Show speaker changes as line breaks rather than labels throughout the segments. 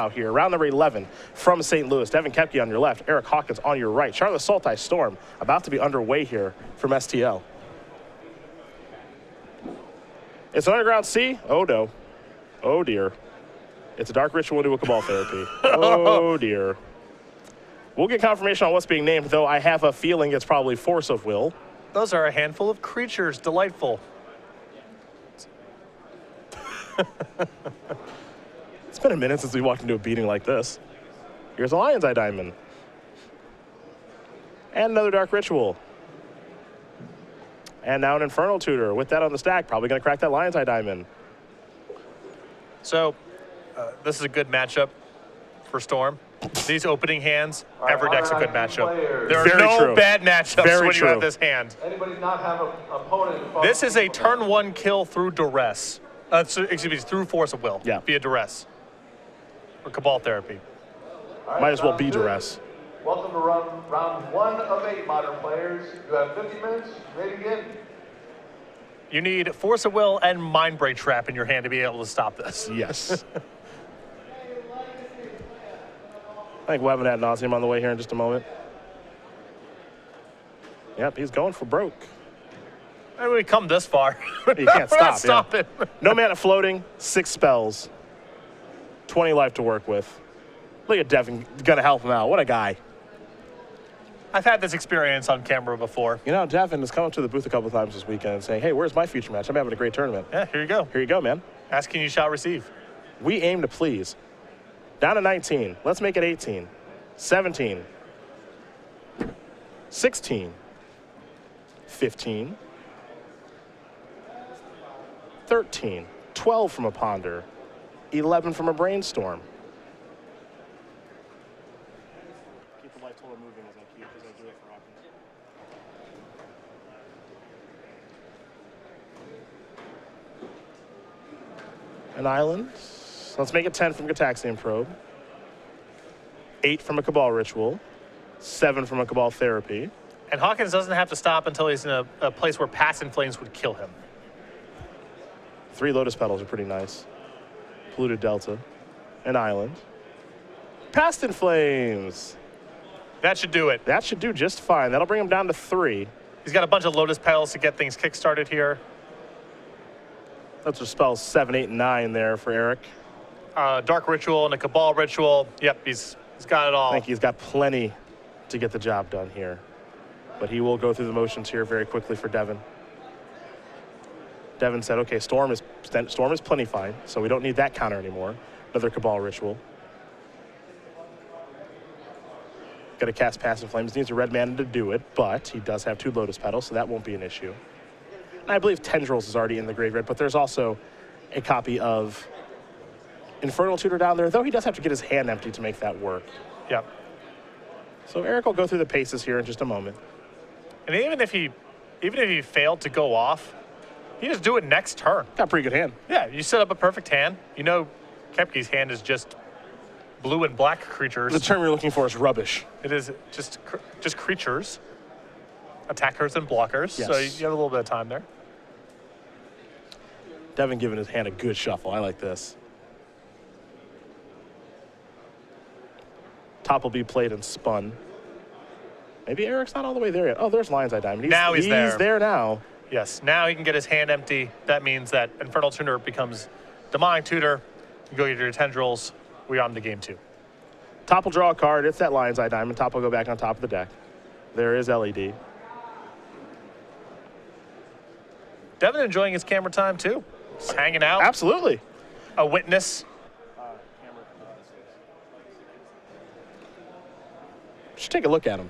out here. Round number 11 from St. Louis. Devin Koepke on your left, Eric Hawkins on your right. Charlotte Solti Storm about to be underway here from STL. It's an underground C. Oh no. Oh dear. It's a dark ritual into a cabal therapy. Oh dear. We'll get confirmation on what's being named, though I have a feeling it's probably Force of Will.
Those are a handful of creatures. Delightful.
It's been a minute since we walked into a beating like this. Here's a Lion's Eye Diamond. And another Dark Ritual. And now an Infernal Tutor. With that on the stack, probably going to crack that Lion's Eye Diamond.
So, this is a good matchup for Storm. These opening hands, Everdeck's a good matchup. There are no bad matchups when you have this hand.
Anybody not have an opponent?
This is a turn one kill through duress. Excuse me, through Force of Will.
Yeah.
Via duress. Or cabal therapy.
Might as well be duress.
Welcome to round 1 of 8, modern players. You have 50 minutes. Ready to begin.
You need Force of Will and Mind Break Trap in your hand to be able to stop this.
Yes. I think we'll have an ad nauseum on the way here in just a moment. Yep, he's going for broke.
I mean, we come this far.
You can't stop.
Not stopping.
No mana floating, 6 spells, 20 life to work with. Look at Devin, gonna help him out. What a guy.
I've had this experience on camera before.
You know, Devin has come up to the booth a couple of times this weekend and saying, hey, where's my future match? I'm having a great tournament.
Yeah, here you go.
Here you go, man.
Asking you shall receive.
We aim to please. Down to 19. Let's make it 18. 17. 16. 15. 13. 12 from a Ponder. 11 from a Brainstorm. Keep the light total moving as I do it for Hawkins. An island. Let's make it 10 from Gataxian Probe. 8 from a Cabal Ritual. 7 from a Cabal Therapy.
And Hawkins doesn't have to stop until he's in a place where Pass in Flames would kill him.
3 Lotus Petals are pretty nice. Polluted Delta. An island. Past in Flames.
That should do it.
That should do just fine. That'll bring him down to 3.
He's got a bunch of Lotus Petals to get things kick-started here.
Those are spells 7, 8, and 9 there for Eric.
Dark Ritual and a Cabal Ritual. Yep, he's got it all.
I think he's got plenty to get the job done here. But he will go through the motions here very quickly for Devin. Devin said, okay, Storm is plenty fine, so we don't need that counter anymore. Another Cabal Ritual. Got to cast Pass in Flames. Needs a red mana to do it, but he does have 2 Lotus Petals, so that won't be an issue. And I believe Tendrils is already in the graveyard, but there's also a copy of Infernal Tutor down there, though he does have to get his hand empty to make that work.
Yep.
So Eric will go through the paces here in just a moment.
And even if he failed to go off, he just do it next turn.
Got a pretty good hand.
Yeah, you set up a perfect hand. You know Koepke's hand is just blue and black creatures.
The term you're looking for is rubbish.
It is just creatures, attackers and blockers.
Yes.
So you have a little bit of time there.
Devin giving his hand a good shuffle. I like this. Top will be played and spun. Maybe Eric's not all the way there yet. Oh, there's Lion's Eye Diamond.
He's there.
He's there now.
Yes, now he can get his hand empty. That means that Infernal Tutor becomes Demonic Tutor. You go get your Tendrils. We're on to game 2.
Top will draw a card. It's that Lion's Eye Diamond. Top will go back on top of the deck. There is LED.
Devin enjoying his camera time too. Just hanging out.
Absolutely.
A witness.
Just take a look at him.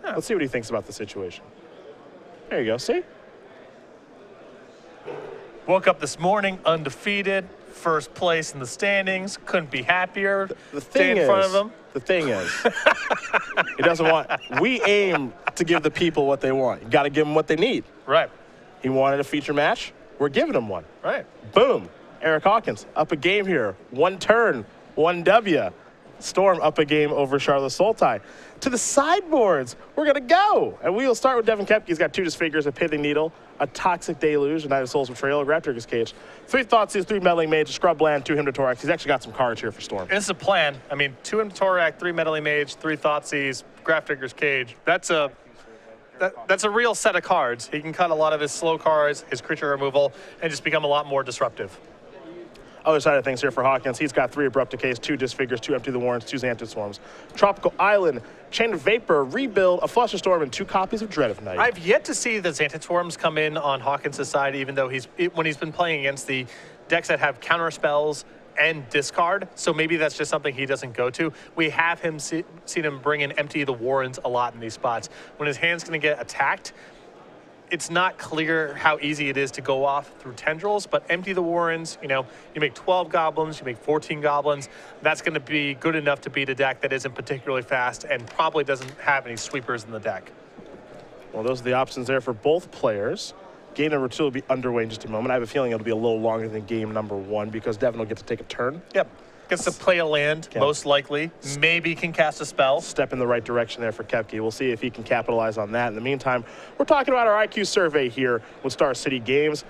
Yeah.
Let's see what he thinks about the situation. There you go. See?
Woke up this morning undefeated, first place in the standings. Couldn't be happier.
The thing
in front of him.
The thing is, he doesn't want. We aim to give the people what they want. You got to give them what they need.
Right.
He wanted a feature match. We're giving him one.
Right.
Boom. Eric Hawkins up a game here. 1 turn, 1 W. Storm up a game over Charlotte Solti. To the sideboards, we're going to go. And we will start with Devin Koepke. He's got 2 Disfigures, a Pithing Needle, a Toxic Deluge, a Knight of Souls Betrayal, a Grafdigger's Cage, 3 Thoughtseize, 3 Meddling Mage, a Scrubland, 2 Hymn to Torax. He's actually got some cards here for Storm.
This is a plan. I mean, 2 Hymn to Torax, 3 Meddling Mage, 3 Thoughtseize, Grafdigger's Cage. That's a real set of cards. He can cut a lot of his slow cards, his creature removal, and just become a lot more disruptive.
Other side of things here for Hawkins, he's got 3 Abrupt Decays, 2 Disfigures, 2 Empty the Warrens, 2 Xanthid Swarms, Tropical Island, Chain of Vapor, Rebuild, a Fluster Storm, and 2 copies of Dread of Night.
I've yet to see the Xanthid Swarms come in on Hawkins' side, even though when he's been playing against the decks that have counter spells and discard, so maybe that's just something he doesn't go to. We have seen him bring in Empty the Warrens a lot in these spots. When his hand's going to get attacked, it's not clear how easy it is to go off through Tendrils, but Empty the Warrens, you make 12 Goblins, you make 14 Goblins. That's going to be good enough to beat a deck that isn't particularly fast and probably doesn't have any sweepers in the deck.
Well, those are the options there for both players. Game number 2 will be underway in just a moment. I have a feeling it'll be a little longer than game number 1 because Devin will get to take a turn.
Yep. Gets to play a land, most likely. Maybe can cast a spell.
Step in the right direction there for Koepke. We'll see if he can capitalize on that. In the meantime, we're talking about our IQ survey here with Star City Games.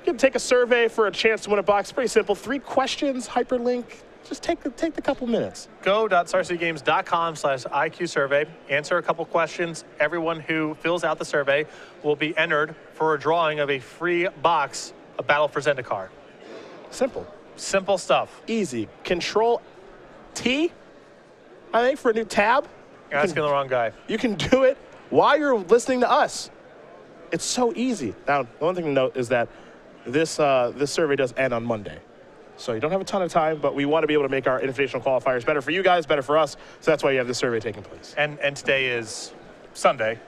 You can take a survey for a chance to win a box. It's pretty simple. 3 questions, hyperlink. Just take the couple minutes.
Go.starcitygames.com/IQ survey. Answer a couple questions. Everyone who fills out the survey will be entered for a drawing of a free box of Battle for Zendikar.
Simple.
Simple stuff.
Easy. Control T, I think, for a new tab.
You're asking the wrong guy.
You can do it while you're listening to us. It's so easy. Now, the one thing to note is that this survey does end on Monday. So you don't have a ton of time, but we want to be able to make our invitational qualifiers better for you guys, better for us. So that's why you have this survey taking place.
And today is Sunday.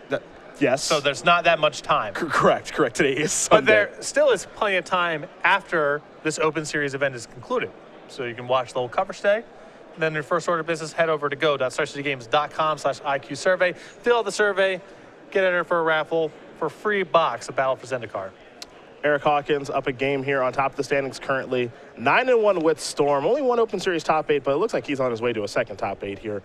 Yes.
So there's not that much time.
Correct. Today is Sunday.
But there still is plenty of time after this Open Series event is concluded. So you can watch the whole coverage day. Then your first order of business, head over to go.starcitygames.com/IQ survey. Fill out the survey, get entered for a raffle for a free box of Battle for Zendikar.
Eric Hawkins up a game here on top of the standings currently. 9-1 with Storm. Only 1 Open Series top 8, but it looks like he's on his way to a second top 8 here.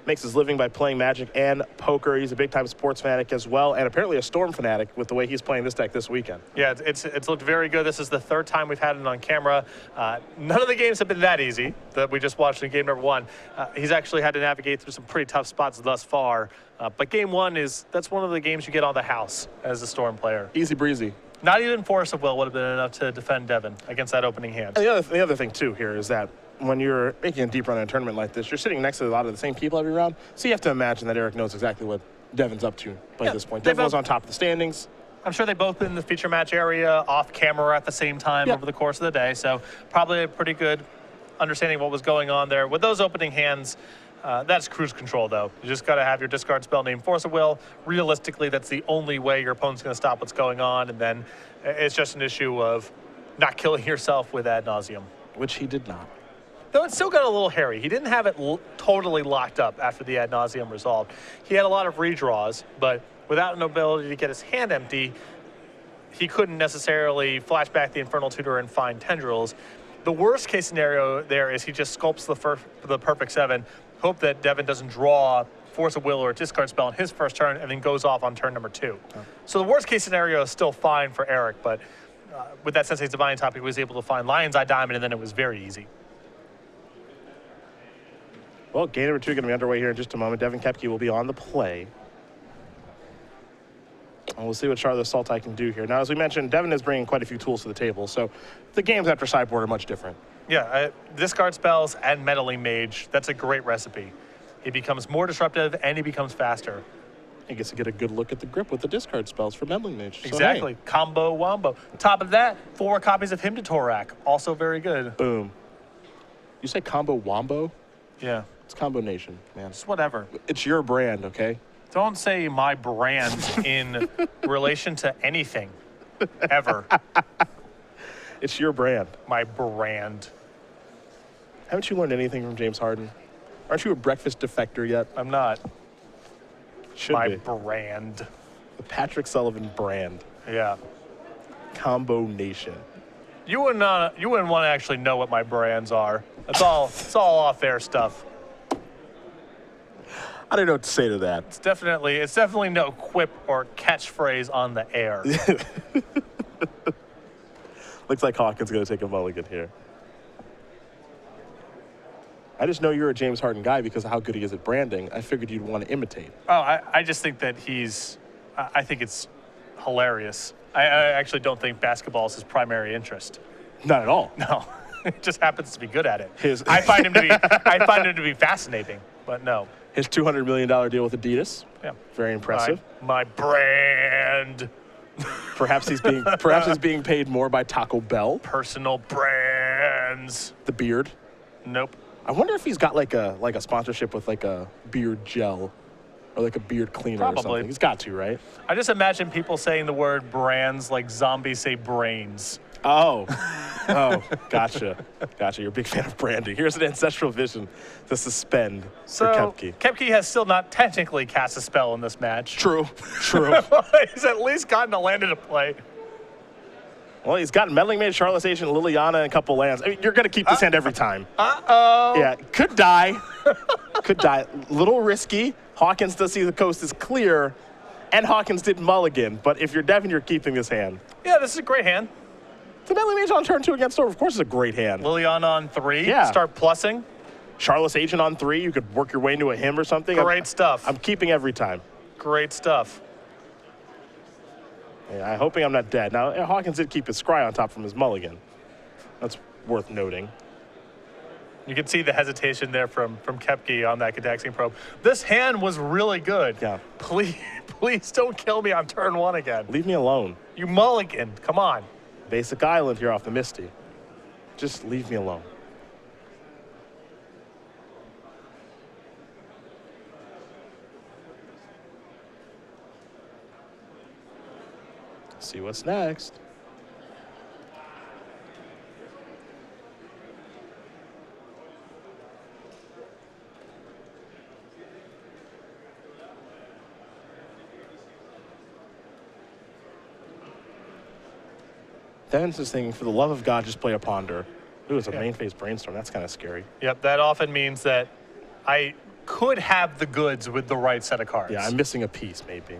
Makes his living by playing Magic and poker. He's a big-time sports fanatic as well, and apparently a Storm fanatic with the way he's playing this deck this weekend.
Yeah, it's looked very good. This is the 3rd time we've had it on camera. None of the games have been that easy that we just watched in game number 1. He's actually had to navigate through some pretty tough spots thus far. But game 1 that's one of the games you get on the house as a Storm player.
Easy breezy.
Not even Force of Will would have been enough to defend Devin against that opening hand.
And the other thing, too, here is that when you're making a deep run in a tournament like this, you're sitting next to a lot of the same people every round. So you have to imagine that Eric knows exactly what Devin's up to by this point. Devin was on top of the standings.
I'm sure they've both been in the feature match area off camera at the same time over the course of the day. So probably a pretty good understanding of what was going on there. With those opening hands, that's cruise control, though. You just got to have your discard spell named Force of Will. Realistically, that's the only way your opponent's going to stop what's going on. And then it's just an issue of not killing yourself with ad nauseum.
Which he did not.
Though it still got a little hairy. He didn't have it totally locked up after the ad nauseum resolved. He had a lot of redraws, but without an ability to get his hand empty, he couldn't necessarily flash back the Infernal Tutor and find Tendrils. The worst case scenario there is he just sculpts the perfect 7, hope that Devin doesn't draw Force of Will or a discard spell on his first turn, and then goes off on turn number 2. So the worst case scenario is still fine for Eric, but with that Sensei's Divine top, he was able to find Lion's Eye Diamond, and then it was very easy.
Well, game number 2 going to be underway here in just a moment. Devin Koepke will be on the play. And we'll see what Charlotte Saltai can do here. Now, as we mentioned, Devin is bringing quite a few tools to the table, so the games after sideboard are much different.
Yeah, discard spells and Meddling Mage, that's a great recipe. He becomes more disruptive and he becomes faster.
He gets to get a good look at the grip with the discard spells for Meddling Mage.
Exactly.
So, hey.
Combo wombo. Top of that, 4 copies of Hymn to Torak, also very good.
Boom. You say combo wombo?
Yeah.
It's Combo Nation, man.
It's whatever.
It's your brand, okay?
Don't say my brand in relation to anything, ever.
It's your brand.
My brand.
Haven't you learned anything from James Harden? Aren't you a breakfast defector yet?
I'm not.
Should
My
be.
brand.
The Patrick Sullivan brand.
Yeah.
Combo Nation.
You wouldn't want to actually know what my brands are. It's all off-air stuff.
I don't know what to say to that.
It's definitely no quip or catchphrase on the air.
Looks like Hawkins going to take a mulligan here. I just know you're a James Harden guy because of how good he is at branding. I figured you'd want to imitate.
Oh, I just think that I think it's hilarious. I actually don't think basketball is his primary interest.
Not at all.
No, he just happens to be good at it. I find him to be fascinating, but no.
His $200 million deal with Adidas.
Yeah.
Very impressive.
My brand.
Perhaps he's being paid more by Taco Bell.
Personal brands.
The beard.
Nope.
I wonder if he's got like a sponsorship with like a beard gel or like a beard cleaner or
Probably.
something. He's got to, right?
I just imagine people saying the word brands like zombies say brains.
Oh, gotcha. You're a big fan of branding. Here's an ancestral vision to suspend for Koepke.
Koepke has still not technically cast a spell in this match.
True.
He's at least gotten a land into play.
Well, he's got Meddling Mage, Charlotte's Agent, Liliana, and a couple lands. I mean, you're going to keep this hand every time.
Uh-oh.
Yeah, could die. Little risky. Hawkins does see the coast is clear, and Hawkins did mulligan. But if you're Devin, you're keeping this hand.
Yeah, this is a great hand.
The Meddling Mage on turn 2 against Over, of course, is a great hand.
Liliana on 3.
Yeah.
Start plussing.
Charlotte's Agent on 3. You could work your way into a hymn or something.
Great stuff.
I'm keeping every time.
Great stuff.
Yeah, I'm hoping I'm not dead. Now, Hawkins did keep his scry on top from his mulligan. That's worth noting.
You can see the hesitation there from Koepke on that Cadaxian probe. This hand was really good.
Yeah.
Please don't kill me on turn 1 again.
Leave me alone.
You mulligan. Come on.
Basic Island here off the Misty. Just leave me alone. See what's next. Devin's just thinking, for the love of God, just play a Ponder. Ooh, it's a main phase Brainstorm. That's kind of scary.
Yep, that often means that I could have the goods with the right set of cards.
Yeah, I'm missing a piece, maybe.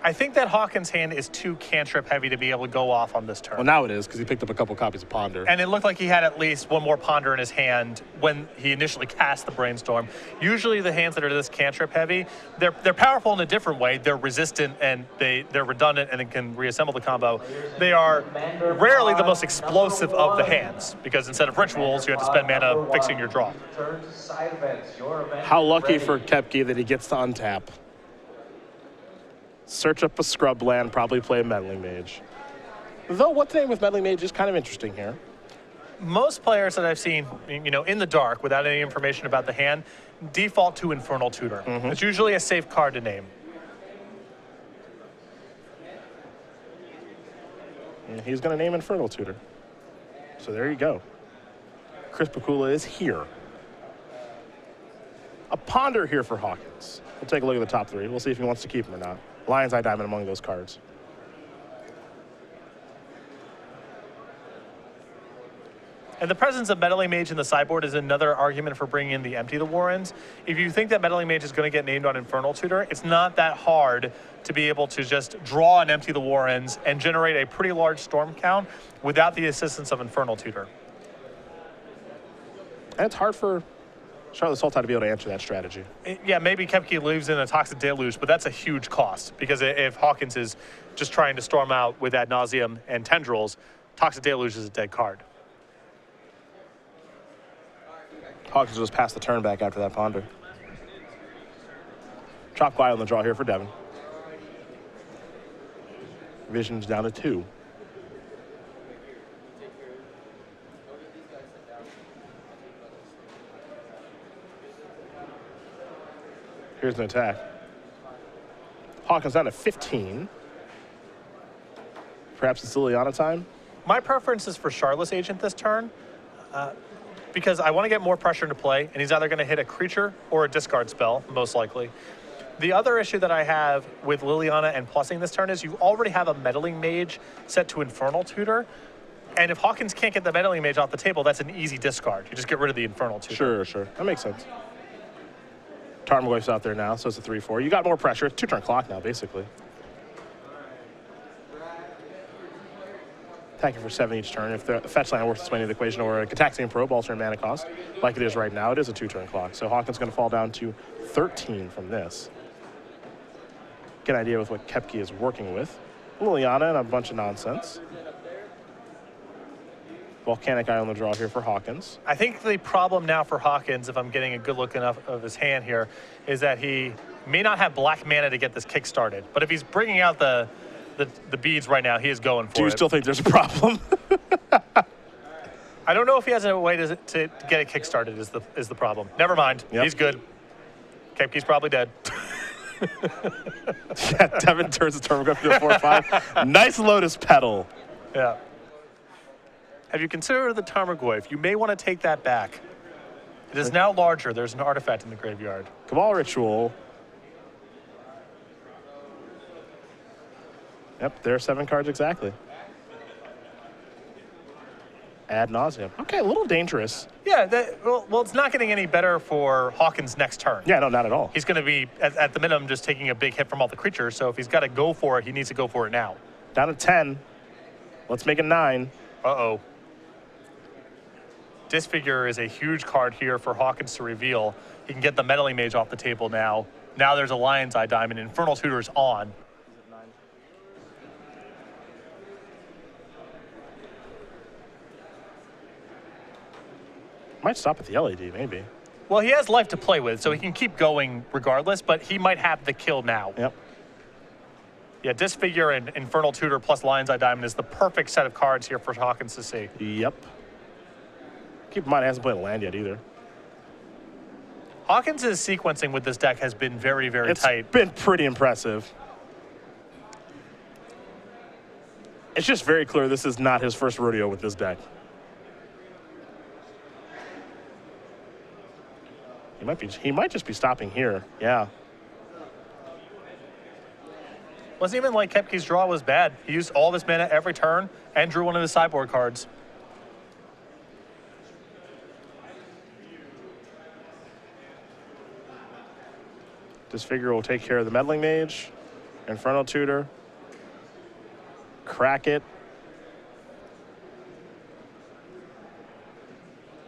I think that Hawkins' hand is too cantrip heavy to be able to go off on this turn.
Well, now it is, because he picked up a couple copies of Ponder.
And it looked like he had at least one more Ponder in his hand when he initially cast the Brainstorm. Usually the hands that are this cantrip heavy, they're powerful in a different way. They're resistant and they're redundant and it can reassemble the combo. They are rarely the most explosive of the hands because instead of rituals, you have to spend mana fixing your draw.
How lucky for Koepke that he gets to untap. Search up a scrub land, probably play a Meddling Mage. Though what's the name with Meddling Mage is kind of interesting here.
Most players that I've seen, in the dark, without any information about the hand, default to Infernal Tutor.
Mm-hmm.
It's usually a safe card to name.
And he's going to name Infernal Tutor. So there you go. Chris Pakula is here. A Ponder here for Hawkins. We'll take a look at the top 3. We'll see if he wants to keep him or not. Lion's Eye Diamond among those cards.
And the presence of Meddling Mage in the sideboard is another argument for bringing in the Empty the Warrens. If you think that Meddling Mage is going to get named on Infernal Tutor, it's not that hard to be able to just draw and Empty the Warrens and generate a pretty large storm count without the assistance of Infernal Tutor.
And it's hard for Charlotte Sultai to be able to answer that strategy.
Yeah, maybe Koepke leaves in a Toxic Deluge, but that's a huge cost because if Hawkins is just trying to storm out with Ad Nauseam and Tendrils, Toxic Deluge is a dead card.
Hawkins just passed the turn back after that Ponder. Chop Quiet on the draw here for Devin. Vision's down to 2. Here's an attack. Hawkins down to 15. Perhaps it's Liliana time.
My preference is for Charlotte's Agent this turn because I want to get more pressure into play, and he's either going to hit a creature or a discard spell, most likely. The other issue that I have with Liliana and plussing this turn is you already have a Meddling Mage set to Infernal Tutor. And if Hawkins can't get the meddling mage off the table, that's an easy discard. You just get rid of the Infernal Tutor.
Sure. That makes sense. Tarmogoyf's out there now, so it's a 3-4. You got more pressure. 2-turn clock now, basically. Attacking for 7 each turn. If the fetch land works its way into the equation, or a Cataxian Probe, alternate mana cost, like it is right now, it is a 2-turn clock. So Hawkins going to fall down to 13 from this. Get an idea with what Koepke is working with. Liliana and a bunch of nonsense. Volcanic Eye on the draw here for Hawkins.
I think the problem now for Hawkins, if I'm getting a good look enough of his hand here, is that he may not have black mana to get this kick started. But if he's bringing out the beads right now, he is going for it.
Do you still think there's a problem?
I don't know if he has a way to get it kick started is the problem. Never mind.
Yep.
He's good. Koepke's probably dead.
Yeah, Devin turns his Tarmogoyf to a 4-5. Nice Lotus Petal.
Yeah. Have you considered the Tarmogoyf? You may want to take that back. It is now larger. There's an artifact in the graveyard.
Cabal Ritual. Yep, there are 7 cards exactly. Ad nauseum. Okay, a little dangerous.
Yeah, well, it's not getting any better for Hawkins next turn.
Yeah, no, not at all.
He's going to be, at the minimum, just taking a big hit from all the creatures. So if he's got to go for it, he needs to go for it now.
Down to 10. Let's make it 9.
Uh-oh. Disfigure is a huge card here for Hawkins to reveal. He can get the Meddling Mage off the table now. Now there's a Lion's Eye Diamond. Infernal Tutor's on.
Might stop at the LED, maybe.
Well, he has life to play with, so he can keep going regardless, but he might have the kill now.
Yep.
Yeah, Disfigure and Infernal Tutor plus Lion's Eye Diamond is the perfect set of cards here for Hawkins to see.
Yep. Keep in mind, he hasn't played a land yet either.
Hawkins' sequencing with this deck has been very, very tight.
It's been pretty impressive. It's just very clear this is not his first rodeo with this deck. He might just be stopping here. Yeah.
Wasn't even like Koepke's draw was bad. He used all this mana every turn and drew one of his sideboard cards.
Disfigure will take care of the Meddling Mage. Infernal Tutor. Crack it.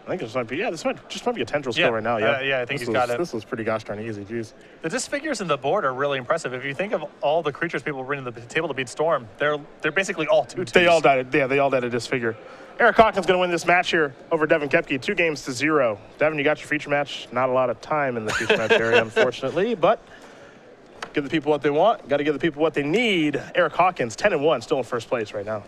I think this might be, this might be a Tendril skill right now.
Yeah, I think he's got it.
This was pretty gosh darn easy, geez.
The Disfigures in the board are really impressive. If you think of all the creatures people bring to the table to beat Storm, they're basically all 2/2s.
They all died. Yeah, they all died at Disfigure. Eric Hawkins going to win this match here over Devin Koepke, 2-0. Devin, you got your feature match. Not a lot of time in the feature match area, unfortunately, but give the people what they want. Got to give the people what they need. Eric Hawkins, 10-1, still in first place right now.